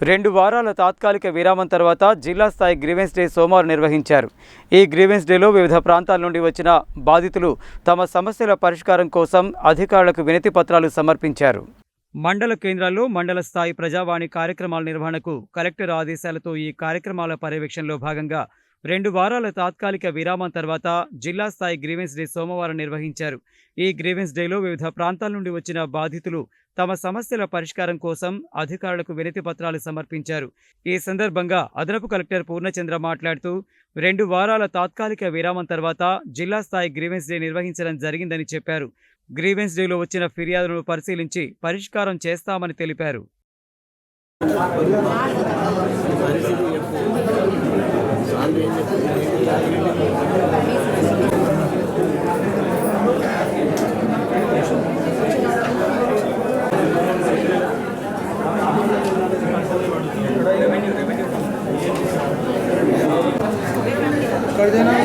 2 వారాల తాత్కాలిక విరామం తర్వాత జిల్లా స్థాయి గ్రీవెన్స్ డే సోమవారం నిర్వహించారు. ఈ గ్రీవెన్స్ డేలో వివిధ ప్రాంతాల నుండి వచ్చిన బాధితులు తమ సమస్యల పరిష్కారం కోసం అధికారులకు వినతి పత్రాలు సమర్పించారు. మండల కేంద్రాల్లో మండల స్థాయి ప్రజావాణి కార్యక్రమాల నిర్వహణకు కలెక్టర్ ఆదేశాలతో ఈ కార్యక్రమాల పర్యవేక్షణలో భాగంగా 2 వారాల తాత్కాలిక విరామం తర్వాత జిల్లా స్థాయి గ్రీవెన్స్ డే సోమవారం నిర్వహించారు. ఈ గ్రీవెన్స్ డేలో వివిధ ప్రాంతాల నుండి వచ్చిన బాధితులు తమ సమస్యల పరిష్కారం కోసం అధికారులకు వినతి పత్రాలు సమర్పించారు. ఈ సందర్భంగా అదనపు కలెక్టర్ పూర్ణచంద్ర మాట్లాడుతూ 2 వారాల తాత్కాలిక విరామం తర్వాత జిల్లా స్థాయి గ్రీవెన్స్ డే నిర్వహించడం జరిగిందని చెప్పారు. గ్రీవెన్స్ డేలో వచ్చిన ఫిర్యాదులను పరిశీలించి పరిష్కారం చేస్తామని తెలిపారు. कर देना।